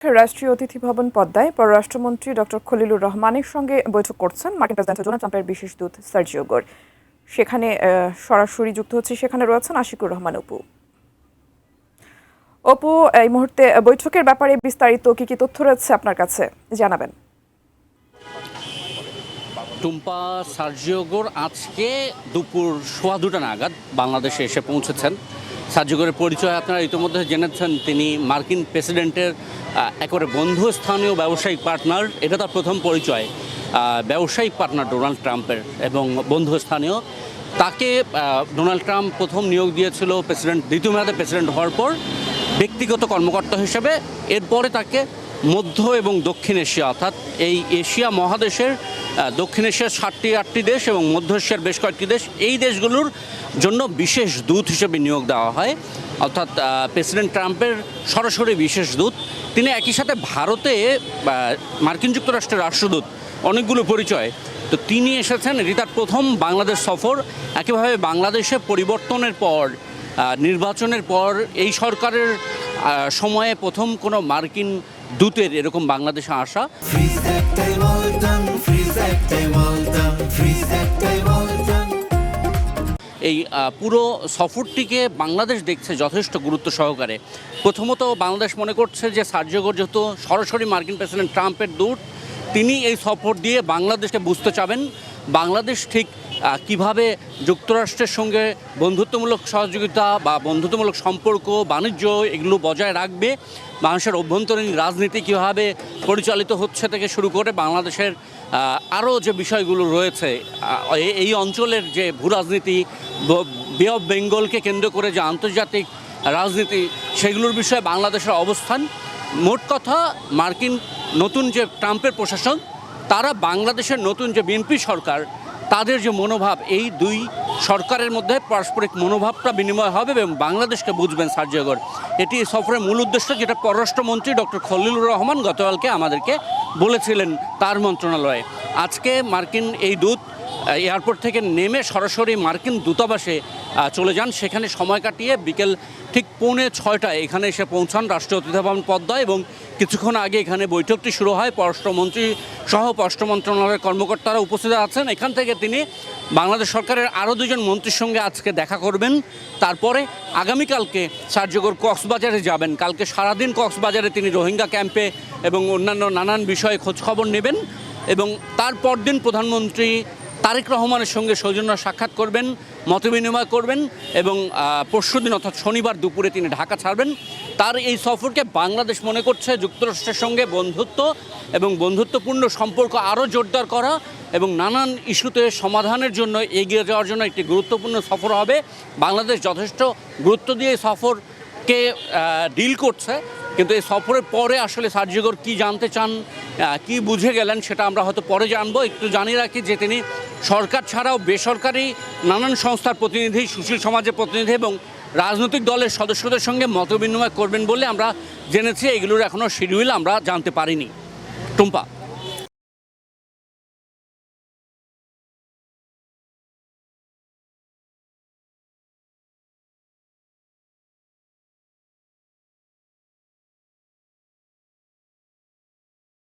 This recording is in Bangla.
রাষ্ট্রীয় অতিথি ভবন পদ্মায় পররাষ্ট্রমন্ত্রী ডক্টর খলিলুর রহমানের সঙ্গে বৈঠক করছেন মার্কিন প্রেসিডেন্ট ডোনাল্ড ট্রাম্পের বিশেষ দূত সার্জিও গোর। সেখানে সরাসরি যুক্ত হচ্ছে, সেখানে রয়েছেন আশিকুর রহমান অপু। অপু, এই মুহূর্তে বৈঠকের ব্যাপারে বিস্তারিত কি তথ্য রয়েছে আপনার কাছে, জানাবেন। টুম্পা, সার্জিও গোর আজকে দুপুর 2:15 নাগাদ বাংলাদেশে এসে পৌঁছেছেন। সার্জিও গোরের পরিচয় আপনারা ইতিমধ্যে জেনেছেন। তিনি মার্কিন প্রেসিডেন্টের একেবারে বন্ধুস্থানীয় ব্যবসায়িক পার্টনার। এটা তার প্রথম পরিচয়, ব্যবসায়িক পার্টনার ডোনাল্ড ট্রাম্পের এবং বন্ধুস্থানীয়। তাকে ডোনাল্ড ট্রাম্প প্রথম নিয়োগ দিয়েছিল দ্বিতীয় মেয়াদে প্রেসিডেন্ট হওয়ার পর ব্যক্তিগত কর্মকর্তা হিসেবে। এরপরে তাকে মধ্য এবং দক্ষিণ এশিয়া, অর্থাৎ এই এশিয়া মহাদেশের দক্ষিণ এশিয়ার 7টি দেশ এবং মধ্য এশিয়ার বেশ কয়েকটি দেশ, এই দেশগুলোর জন্য বিশেষ দূত হিসেবে নিয়োগ দেওয়া হয়, অর্থাৎ প্রেসিডেন্ট ট্রাম্পের সরাসরি বিশেষ দূত। তিনি একই সাথে ভারতে মার্কিন যুক্তরাষ্ট্রের রাষ্ট্রদূত, অনেকগুলো পরিচয়। তো তিনি এসেছেন, এটি তার প্রথম বাংলাদেশ সফর। একইভাবে বাংলাদেশে পরিবর্তনের পর, নির্বাচনের পর এই সরকারের সময়ে প্রথম কোনো মার্কিন দূতের এরকম বাংলাদেশে আসা। এই পুরো সফরটিকে বাংলাদেশ দেখছে যথেষ্ট গুরুত্ব সহকারে। প্রথমত বাংলাদেশ মনে করছে যে সার্জিও গোর যেহেতু সরাসরি মার্কিন প্রেসিডেন্ট ট্রাম্পের দূত, তিনি এই সফর দিয়ে বাংলাদেশকে বুঝতে চাবেন বাংলাদেশ ঠিক কিভাবে যুক্তরাষ্ট্রের সঙ্গে বন্ধুত্বমূলক সহযোগিতা বা বন্ধুত্বমূলক সম্পর্ক, বাণিজ্য এগুলো বজায় রাখবে, বাংলাদেশের অভ্যন্তরীণ রাজনীতি কীভাবে পরিচালিত হচ্ছে থেকে শুরু করে বাংলাদেশের আরও যে বিষয়গুলো রয়েছে, এই অঞ্চলের যে ভূ রাজনীতি, বে অফ বেঙ্গলকে কেন্দ্র করে যে আন্তর্জাতিক রাজনীতি, সেগুলোর বিষয়ে বাংলাদেশের অবস্থান। মোট কথা, মার্কিন নতুন যে ট্রাম্পের প্রশাসন, তারা বাংলাদেশের নতুন যে বিএনপি সরকার, তাদের যে মনোভাব, এই দুই সরকারের মধ্যে পারস্পরিক মনোভাবটা বিনিময় হবে এবং বাংলাদেশকে বুঝবেন সার্জিও গোর। এটি সফরের মূল উদ্দেশ্য, যেটা পররাষ্ট্রমন্ত্রী ডক্টর খলিলুর রহমান গতকালকে আমাদেরকে বলেছিলেন তার মন্ত্রণালয়ে। আজকে মার্কিন এই দূত এয়ারপোর্ট থেকে নেমে সরাসরি মার্কিন দূতাবাসে চলে যান। সেখানে সময় কাটিয়ে বিকেল ঠিক 5:45 এখানে এসে পৌঁছান রাষ্ট্রীয় অতিথি ভবন পদ্মায়, এবং কিছুক্ষণ আগে এখানে বৈঠকটি শুরু হয়। পররাষ্ট্রমন্ত্রী সহ পররাষ্ট্র মন্ত্রণালয়ের কর্মকর্তারা উপস্থিত আছেন। এখান থেকে তিনি বাংলাদেশ সরকারের আরও 2জন মন্ত্রীর সঙ্গে আজকে দেখা করবেন। তারপরে আগামীকালকে সার্জিও গোর কক্সবাজারে যাবেন। কালকে সারাদিন কক্সবাজারে তিনি রোহিঙ্গা ক্যাম্পে এবং অন্যান্য নানান বিষয়ে খোঁজখবর নেবেন, এবং তারপর দিন প্রধানমন্ত্রী তারেক রহমানের সঙ্গে সৌজন্য সাক্ষাৎ করবেন, মতবিনিময় করবেন, এবং পরশুদিন অর্থাৎ শনিবার দুপুরে তিনি ঢাকা ছাড়বেন। তার এই সফরকে বাংলাদেশ মনে করছে যুক্তরাষ্ট্রের সঙ্গে বন্ধুত্ব এবং বন্ধুত্বপূর্ণ সম্পর্ক আরও জোরদার করা এবং নানান ইস্যুতে সমাধানের জন্য এগিয়ে যাওয়ার জন্য একটি গুরুত্বপূর্ণ সফর হবে। বাংলাদেশ যথেষ্ট গুরুত্ব দিয়ে এই সফরকে ডিল করছে, কিন্তু এই সফরের পরে আসলে সার্জিও গোর কী জানতে চান, কি বুঝে গেলেন, সেটা আমরা হয়তো পরে জানবো। একটু জানিয়ে রাখি যে তিনি সরকার ছাড়াও বেসরকারি নানান সংস্থার প্রতিনিধি, সুশীল সমাজের প্রতিনিধি এবং রাজনৈতিক দলের সদস্যদের সঙ্গে মতবিনিময় করবেন বলে আমরা জেনেছি। এগুলোর এখনও শিডিউল আমরা জানতে পারিনি। টুম্পা।